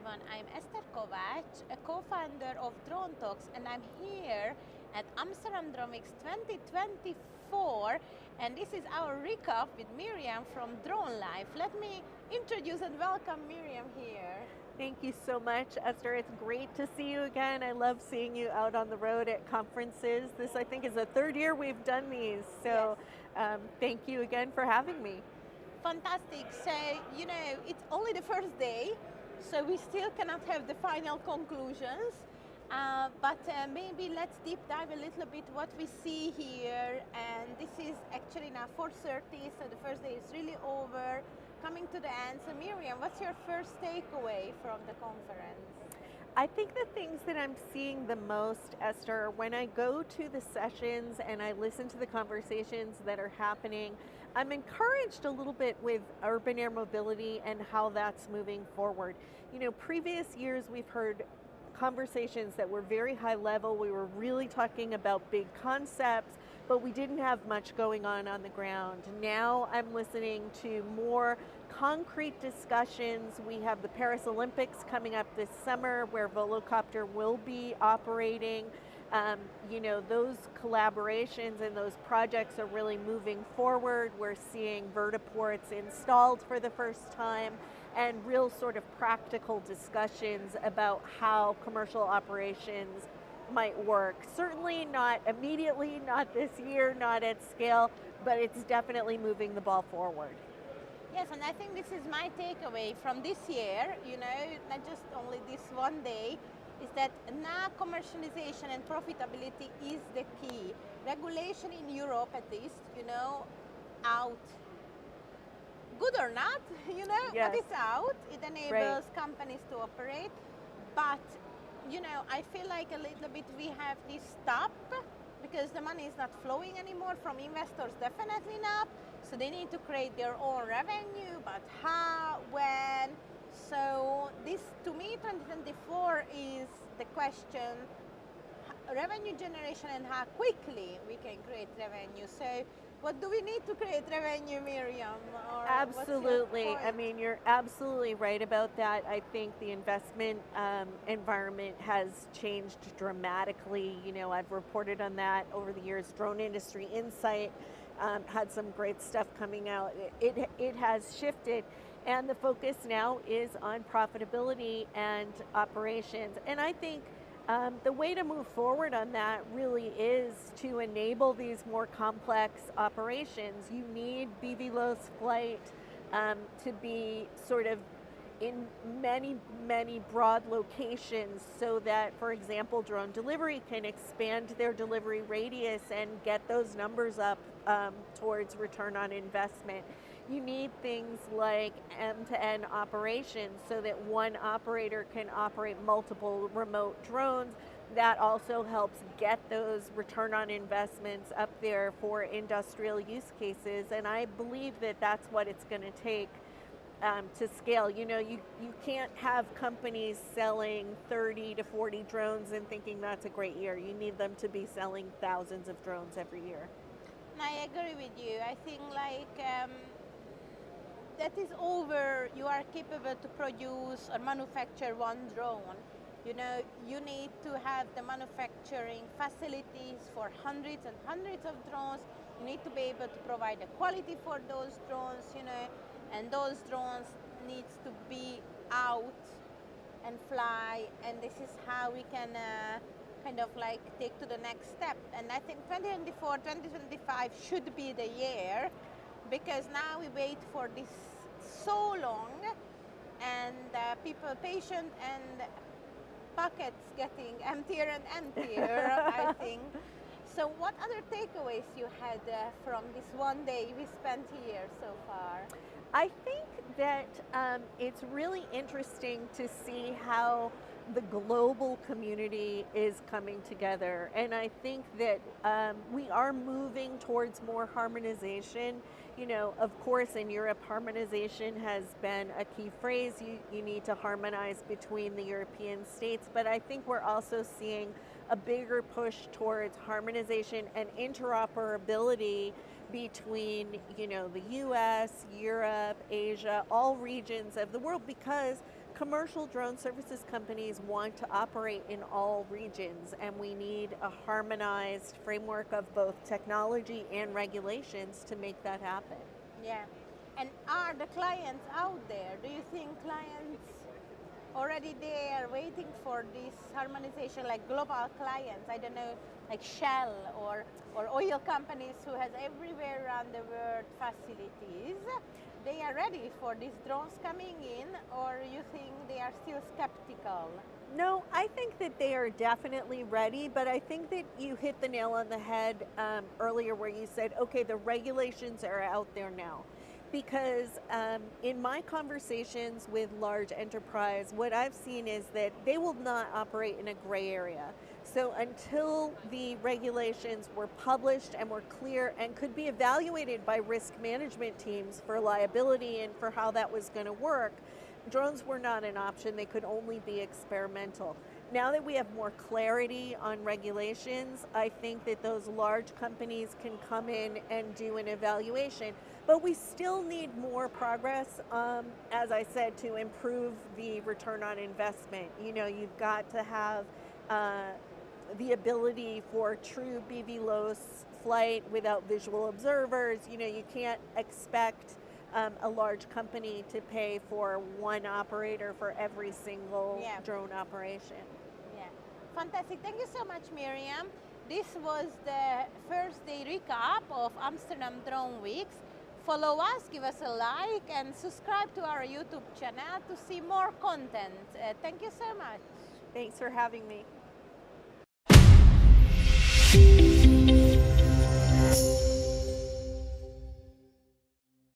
everyone. I'm Eszter Kovács, a co-founder of DroneTalks, and I'm here at Amsterdam Drone 2024, and this is our recap with Miriam from DroneLife. Let me introduce and welcome Miriam here. Thank you so much, Esther. It's great to see you again. I love seeing you out on the road at conferences. This, I think, is the third year we've done these, so Yes. thank you again for having me. Fantastic. So, it's only the first day, so we still cannot have the final conclusions. But maybe let's deep dive a little bit what we see here. And this is actually now 4:30, so the first day is really over, coming to the end. So Miriam, what's your first takeaway from the conference? I think the things that I'm seeing the most, Esther, when I go to the sessions and I listen to the conversations that are happening, I'm encouraged a little bit with urban air mobility and how that's moving forward. You know, previous years we've heard conversations that were very high level. We were really talking about big concepts, but we didn't have much going on the ground. Now I'm listening to more concrete discussions. We have the Paris Olympics coming up this summer where Volocopter will be operating. Those collaborations and those projects are really moving forward. We're seeing vertiports installed for the first time and real sort of practical discussions about how commercial operations might work. Certainly not immediately, not this year, not at scale, but it's definitely moving the ball forward. Yes, and I think this is my takeaway from this year, not just only this one day, is that now commercialization and profitability is the key. Regulation in Europe at least, out. Good or not, Yes. but it's out. It enables companies to operate. But, I feel like a little bit we have this stop because the money is not flowing anymore from investors, definitely not. So they need to create their own revenue, but how, when? So this, to me, 2024 is the question, revenue generation and how quickly we can create revenue. So what do we need to create revenue, Miriam? Or Absolutely. What's your I point? mean, you're absolutely right about that. I think the investment environment has changed dramatically. You know, I've reported on that over the years. Drone Industry Insight had some great stuff coming out. It has shifted, and the focus now is on profitability and operations. And I think the way to move forward on that really is to enable these more complex operations. You need BVLOS flight to be sort of in many, many broad locations so that, for example, drone delivery can expand their delivery radius and get those numbers up towards return on investment. You need things like end-to-end operations so that one operator can operate multiple remote drones. That also helps get those return on investments up there for industrial use cases, and I believe that that's what it's going to take to scale. You know, you can't have companies selling 30 to 40 drones and thinking that's a great year. You need them to be selling thousands of drones every year. I agree with you. I think that is over. You are capable to produce or manufacture one drone. You need to have the manufacturing facilities for hundreds and hundreds of drones. You need to be able to provide the quality for those drones, and those drones needs to be out and fly, and this is how we can kind of like take to the next step. And I think 2024, 2025 should be the year, because now we wait for this so long, and people patient and pockets getting emptier and emptier, I think. So what other takeaways you had from this one day we spent here so far? I think that it's really interesting to see how the global community is coming together, and I think that we are moving towards more harmonization. You know, of course, in Europe, harmonization has been a key phrase. You need to harmonize between the European states, but I think we're also seeing a bigger push towards harmonization and interoperability between, the US, Europe, Asia, all regions of the world, because commercial drone services companies want to operate in all regions, and we need a harmonized framework of both technology and regulations to make that happen. Yeah. And are the clients out there? Do you think clients already there waiting for this harmonization, like global clients? I don't know, like Shell or oil companies who has everywhere around the world facilities. They are ready for these drones coming in, or you think they are still skeptical? No, I think that they are definitely ready, but I think that you hit the nail on the head earlier where you said, okay, the regulations are out there now. Because in my conversations with large enterprise, what I've seen is that they will not operate in a gray area. So until the regulations were published and were clear and could be evaluated by risk management teams for liability and for how that was going to work, drones were not an option. They could only be experimental. Now that we have more clarity on regulations, I think that those large companies can come in and do an evaluation. But we still need more progress, as I said, to improve the return on investment. You know, you've got to have the ability for true BVLOS flight without visual observers. You know, you can't expect a large company to pay for one operator for every single drone operation. Yeah, fantastic. Thank you so much, Miriam. This was the first day recap of Amsterdam Drone Weeks. Follow us, give us a like, and subscribe to our YouTube channel to see more content. Thank you so much. Thanks for having me.